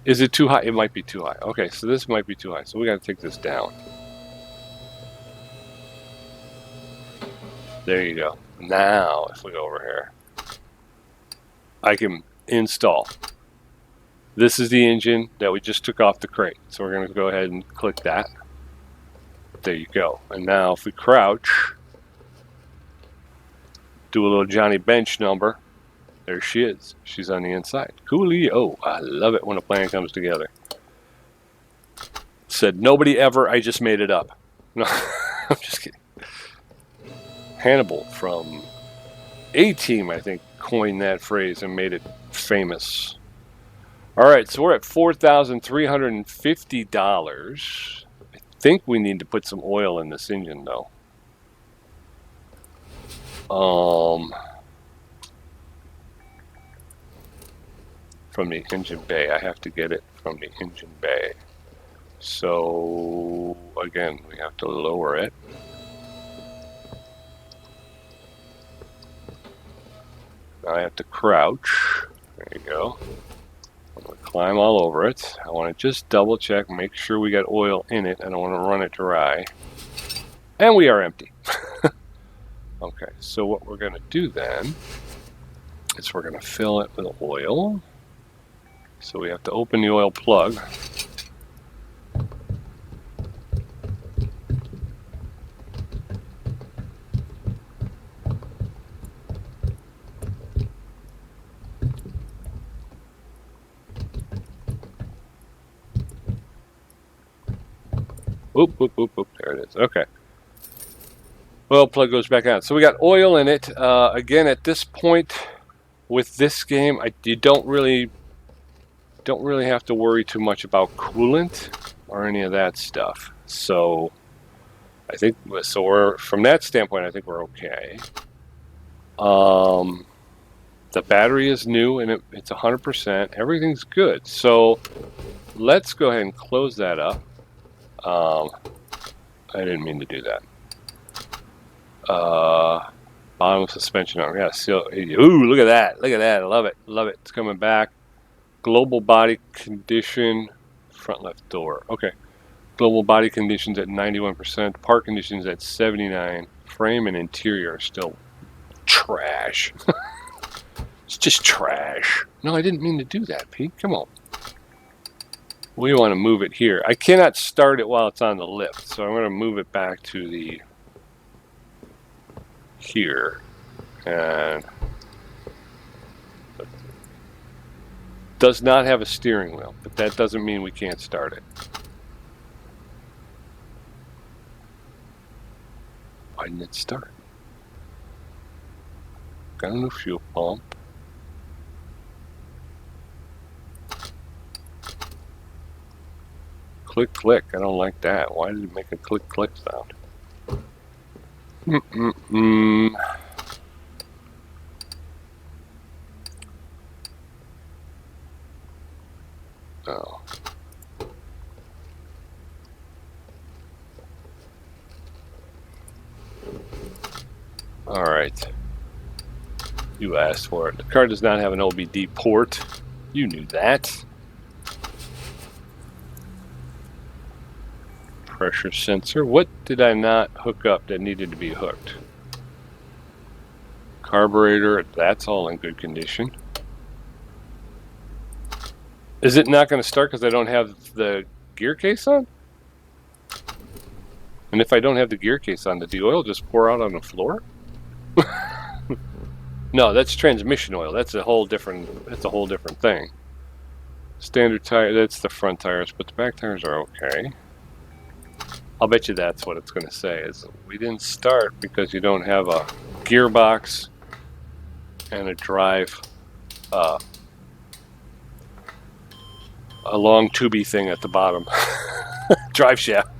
Is it too high? It might be too high. Okay, so this might be too high. So we got to take this down. There you go. Now, if we go over here, I can install. This is the engine that we just took off the crate. So we're going to go ahead and click that. There you go. And now if we crouch, do a little Johnny Bench number. There she is. She's on the inside. Coolio. I love it when a plan comes together. Said nobody ever, I just made it up. No, I'm just kidding. Hannibal from A-Team, I think, coined that phrase and made it famous. All right, so we're at $4,350. I think we need to put some oil in this engine, though. From the engine bay. I have to get it from the engine bay. So, again, we have to lower it. Now I have to crouch. There you go. I'm going to climb all over it. I want to just double check, make sure we got oil in it. I don't want to run it dry. And we are empty. Okay, so what we're going to do then is we're going to fill it with oil. So we have to open the oil plug. Oop, oop, oop, oop. There it is. Okay. Oil plug goes back out. So we got oil in it. Again, at this point with this game, you don't really have to worry too much about coolant or any of that stuff. So I think we're from that standpoint. I think we're okay. The battery is new and it's 100%. Everything's good. So let's go ahead and close that up. I didn't mean to do that. Bottom suspension arm. Yeah, so, ooh, look at that. Look at that. I love it. Love it. It's coming back. Global body condition. Front left door. Okay. Global body conditions at 91%. Part conditions at 79%. Frame and interior are still trash. It's just trash. No, I didn't mean to do that, Pete. Come on. We want to move it here. I cannot start it while it's on the lift, so I'm going to move it back to the here, and does not have a steering wheel, but that doesn't mean we can't start it. Why didn't it start? Got a new fuel pump. Click, click. I don't like that. Why did it make a click, click sound? Oh. All right. You asked for it. The car does not have an OBD port. You knew that. Pressure sensor. What did I not hook up that needed to be hooked? Carburetor. That's all in good condition. Is it not going to start because I don't have the gear case on? And if I don't have the gear case on, did the oil just pour out on the floor? No, that's transmission oil. That's a whole different thing. Standard tire, that's the front tires, but the back tires are okay. I'll bet you that's what it's going to say, is we didn't start because you don't have a gearbox and a drive, a long tubey thing at the bottom. Drive shaft.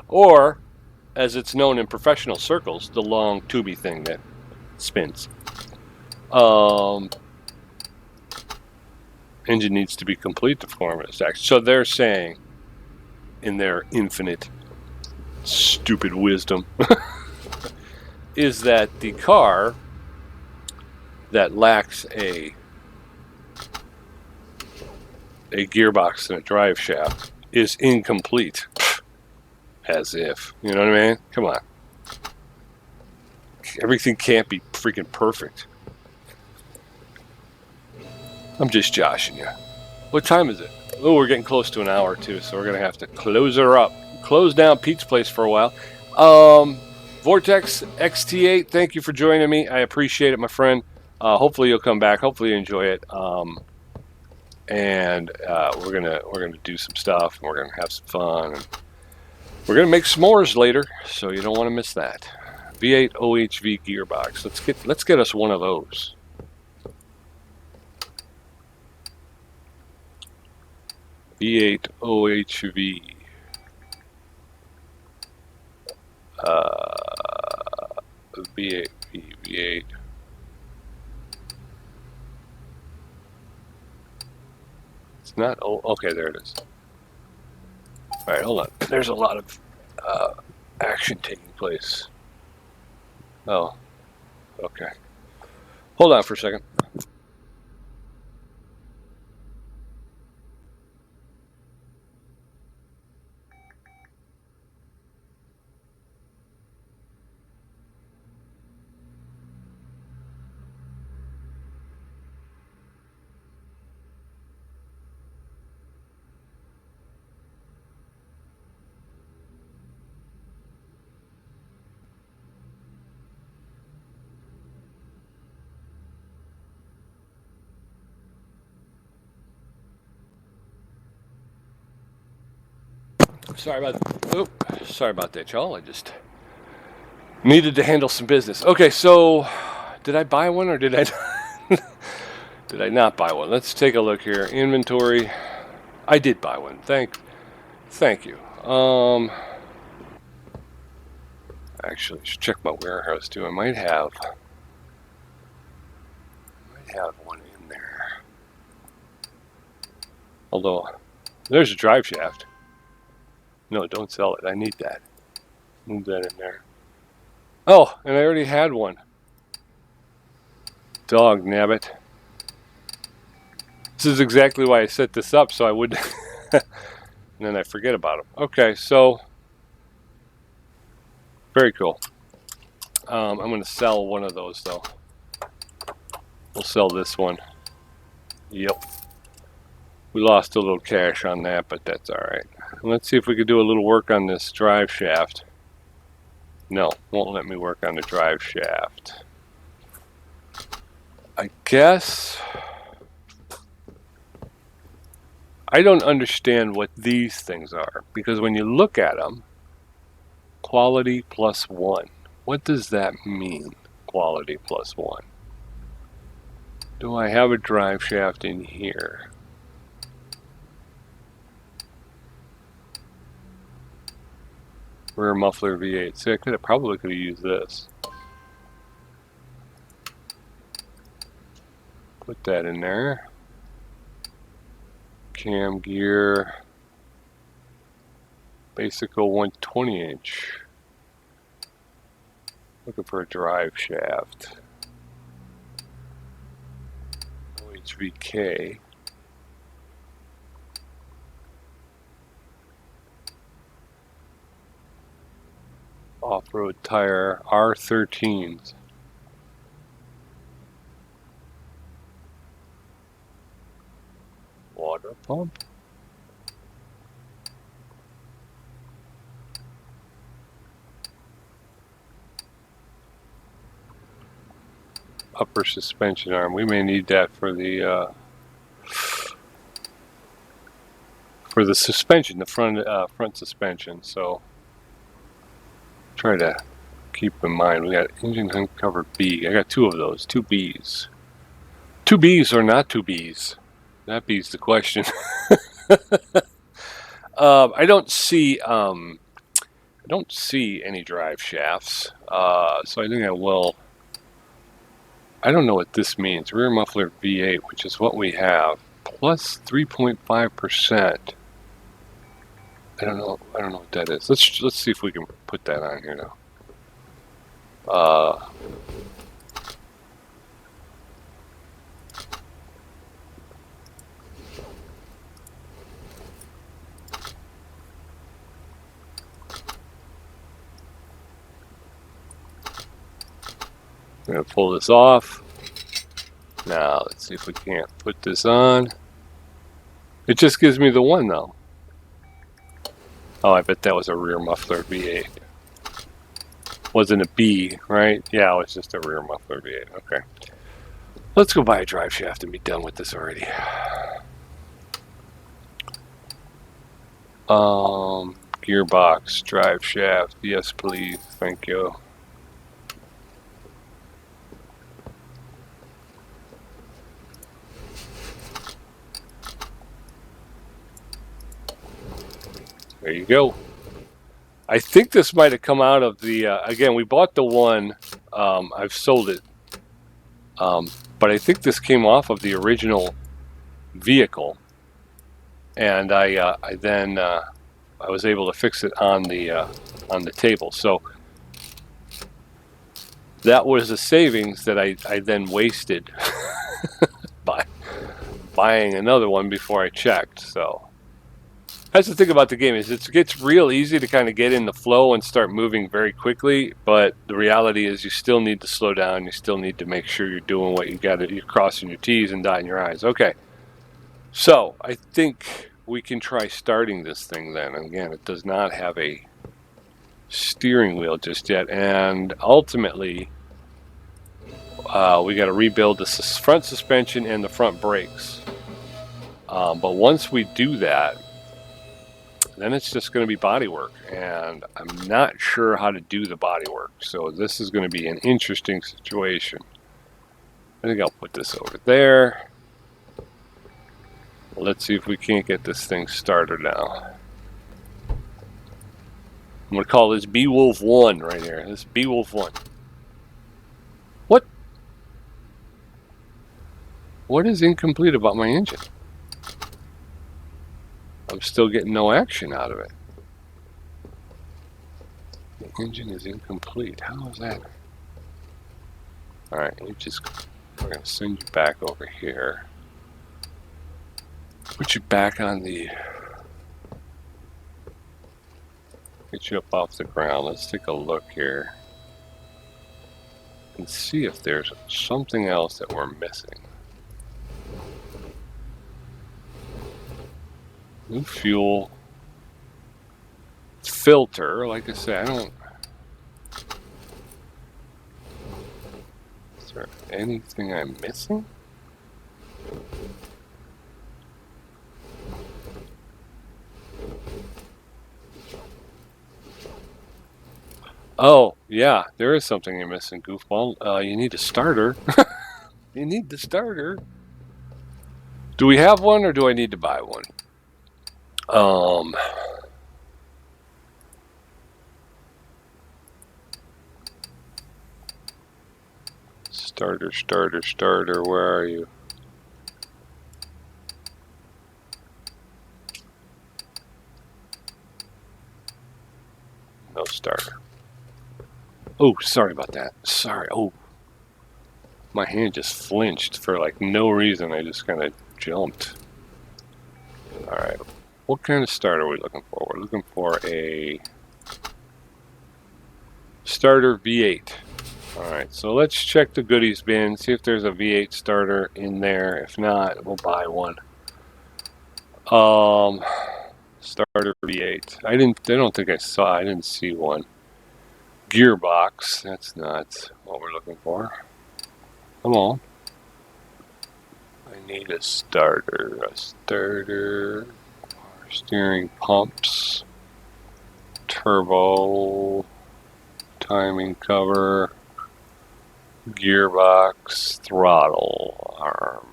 Or, as it's known in professional circles, the long tubey thing that spins. Engine needs to be complete to form its action. So they're saying, in their infinite stupid wisdom, is that the car that lacks a gearbox and a drive shaft is incomplete. As if. You know what I mean? Come on. Everything can't be freaking perfect. I'm just joshing you. What time is it? Oh, we're getting close to an hour too, so we're going to have to close her up. Close down Pete's Place for a while. Vortex XT8, thank you for joining me. I appreciate it, my friend. Hopefully you'll come back. Hopefully you enjoy it. And we're gonna do some stuff, and we're gonna have some fun, and we're gonna make s'mores later, so you don't want to miss that. V8 OHV gearbox. Let's get us one of those. V8 OHV. V8. It's not. Oh, okay, there it is. All right, hold on. There's a lot of action taking place. Oh, okay. Hold on for a second. Sorry about that, y'all. I just needed to handle some business. Okay, so did I buy one or did I did I not buy one? Let's take a look here. Inventory. I did buy one. Thank you. Actually, should check my warehouse too. I might have one in there. Although there's a drive shaft. No, don't sell it. I need that. Move that in there. Oh, and I already had one. Dog nabbit. This is exactly why I set this up, so I would. And then I forget about them. Okay, so very cool. I'm going to sell one of those though. We'll sell this one. Yep. We lost a little cash on that, but that's all right. Let's see if we could do a little work on this drive shaft. No, won't let me work on the drive shaft. I guess I don't understand what these things are, because when you look at them, quality plus one. What does that mean, quality plus one? Do I have a drive shaft in here? Rear muffler V8. See, I probably could have used this. Put that in there. Cam gear. Basical 120 inch. Looking for a drive shaft. OHVK. Off-road tire R13s. Water pump. Upper suspension arm. We may need that for the suspension, the front suspension. So try to keep in mind we got engine uncovered B. I got two of those, two B's. Two B's or not two B's? That be's the question. I don't see any drive shafts, so I think I will. I don't know what this means. Rear muffler V8, which is what we have, plus 3.5%. I don't know what that is. Let's see if we can put that on here now. Uh, I'm going to pull this off. Now, let's see if we can't put this on. It just gives me the one, though. Oh, I bet that was a rear muffler V8. Wasn't a B, right? Yeah, it was just a rear muffler V8. Okay. Let's go buy a drive shaft and be done with this already. Gearbox, drive shaft. Yes, please. Thank you. There you go. I think this might have come out of the, again, we bought the one, I've sold it, but I think this came off of the original vehicle, and I then I was able to fix it on the table. So that was a savings that I then wasted by buying another one before I checked. So that's the thing about the game, is it gets real easy to kind of get in the flow and start moving very quickly, but the reality is you still need to slow down. You still need to make sure you're doing what you got to, you're crossing your T's and dotting your I's. Okay, so I think we can try starting this thing then. Again, it does not have a steering wheel just yet, and ultimately we got to rebuild the front suspension and the front brakes. But once we do that, then it's just going to be body work, and I'm not sure how to do the body work. So this is going to be an interesting situation. I think I'll put this over there. Let's see if we can't get this thing started now. I'm going to call this Beowulf 1 right here. This is Beowulf 1. What? What is incomplete about my engine? I'm still getting no action out of it. The engine is incomplete. How is that? Alright, we're going to send you back over here. Put you back on the... Get you up off the ground. Let's take a look here and see if there's something else that we're missing. New fuel. Filter. Like I said, I don't... Is there anything I'm missing? Oh, yeah, there is something you're missing, goofball. You need a starter. You need the starter. Do we have one, or do I need to buy one? Starter, where are you? No starter. Oh, sorry about that. Sorry. Oh, my hand just flinched for like no reason. I just kind of jumped. All right. What kind of starter are we looking for? We're looking for a starter V8. All right. So let's check the goodies bin, see if there's a V8 starter in there. If not, we'll buy one. Starter V8. I don't think I saw. I didn't see one. Gearbox. That's not what we're looking for. Come on. I need a starter. Power steering pumps. Turbo. Timing cover. Gearbox. Throttle. Arm.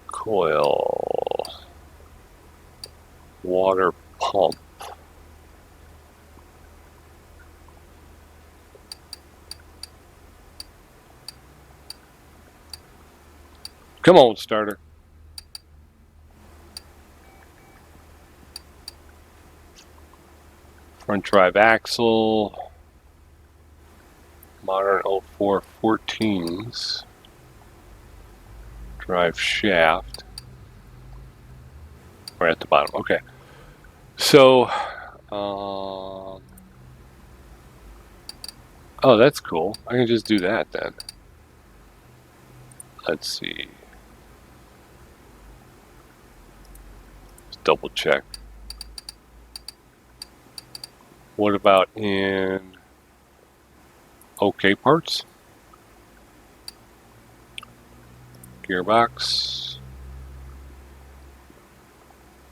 Coil. Water pump. Come on, starter. Front drive axle. modern 04 14s. Drive shaft. We're at the bottom. Okay. So, oh, that's cool. I can just do that then. Let's see. Let's double check. What about in OK parts? Gearbox.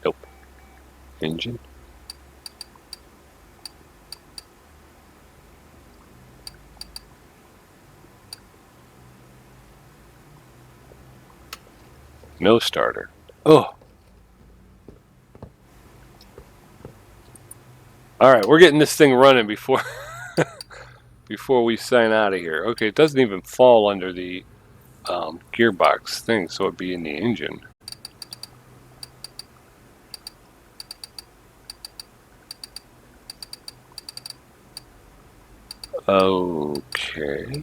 Nope. Engine. No starter. Oh. All right, we're getting this thing running before before we sign out of here. Okay, it doesn't even fall under the gearbox thing, so it'd be in the engine. Okay.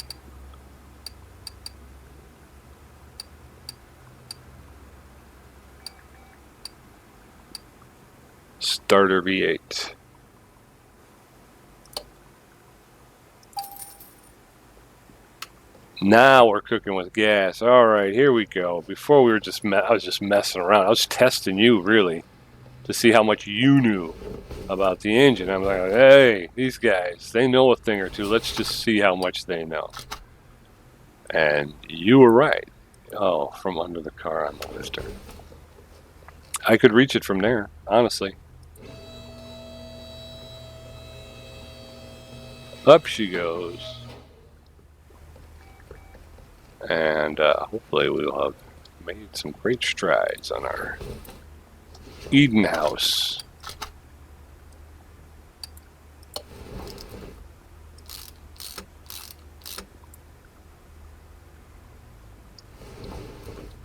Starter V8. Now we're cooking with gas. All right, here we go. Before we were I was just messing around. I was testing you really to see how much you knew about the engine. I'm like, hey, these guys, they know a thing or two. Let's just see how much they know. And you were right. Oh, from under the car on the lifter. I could reach it from there, honestly. Up she goes. And hopefully we will have made some great strides on our Edenhaus.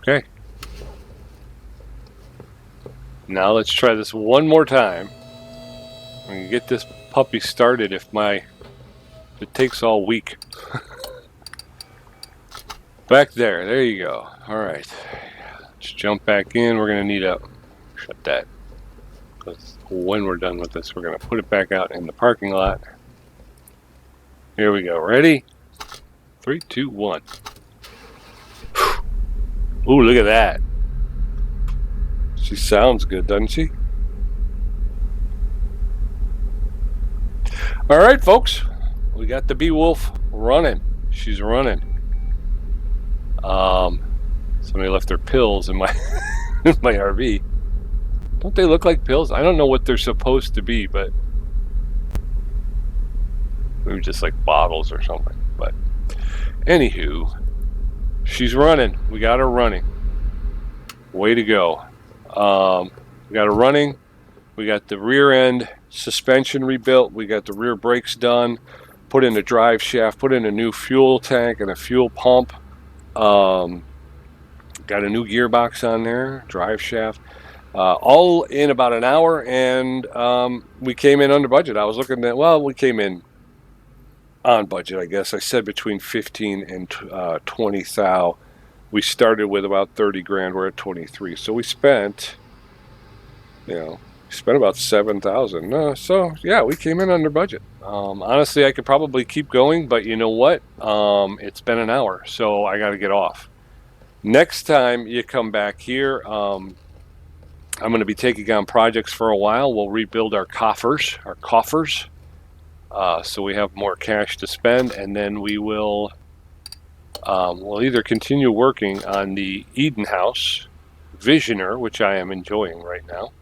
Okay. Now let's try this one more time. I'm gonna get this puppy started if it takes all week. Back there you go. All right, let's jump back in. We're gonna need shut that. Because when we're done with this, we're gonna put it back out in the parking lot. Here we go. Ready? 3, 2, 1. Ooh, look at that. She sounds good, doesn't she? All right, folks. We got the Beowulf running. She's running. Somebody left their pills in my in my RV. Don't they look like pills? I don't know what they're supposed to be, but maybe just like bottles or something. But anywho, she's running. We got her running. Way to go. We got her running. We got the rear end suspension rebuilt. We got the rear brakes done. Put in a drive shaft. Put in a new fuel tank and a fuel pump. Got a new gearbox on there, drive shaft, all in about an hour, and we came in under budget. I was looking at, we came in on budget, I guess. I said between 15 and 20 thou. We started with about 30 grand. We're at 23, so we spent, about 7,000. So yeah, we came in under budget. Honestly, I could probably keep going, but you know what? It's been an hour, so I got to get off. Next time you come back here, I'm going to be taking on projects for a while. We'll rebuild our coffers, so we have more cash to spend, and then we will we'll either continue working on the Edenhaus Visioner, which I am enjoying right now,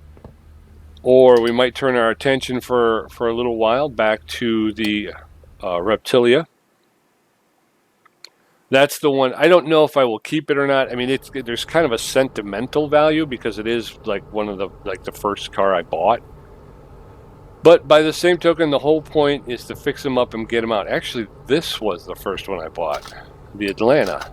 or we might turn our attention for a little while back to the Reptilia. That's the one. I don't know if I will keep it or not. I mean, there's kind of a sentimental value because it is like one of the first car I bought. But by the same token, the whole point is to fix them up and get them out. Actually, this was the first one I bought, the Atlanta,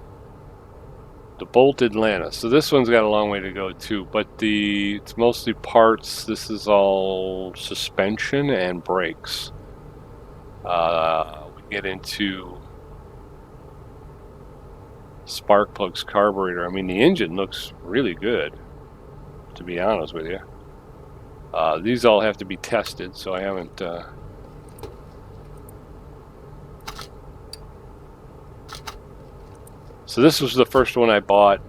the Bolt Atlanta. So this one's got a long way to go too. But it's mostly parts. This is all suspension and brakes. We get into spark plugs, carburetor. I mean, the engine looks really good, to be honest with you. These all have to be tested, so I haven't... So this was the first one I bought.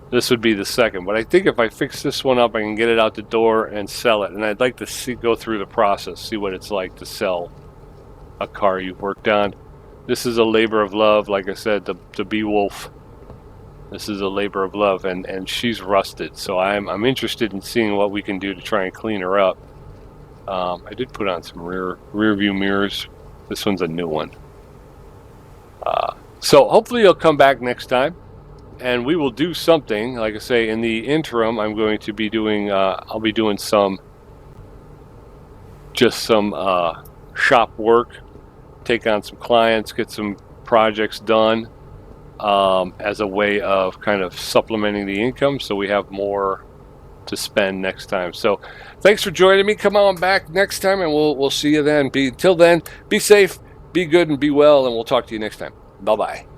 This would be the second, but I think if I fix this one up, I can get it out the door and sell it. And I'd like to go through the process, see what it's like to sell a car you've worked on. This is a labor of love. Like I said, the Beowulf. This is a labor of love, and she's rusted. So I'm interested in seeing what we can do to try and clean her up. I did put on some rear view mirrors. This one's a new one. So hopefully you'll come back next time, and we will do something. Like I say, in the interim, I'm going to be doing. I'll be doing some shop work, take on some clients, get some projects done, as a way of kind of supplementing the income, so we have more to spend next time. So thanks for joining me. Come on back next time, and we'll see you then. Till then, be safe, be good, and be well, and we'll talk to you next time. Bye-bye.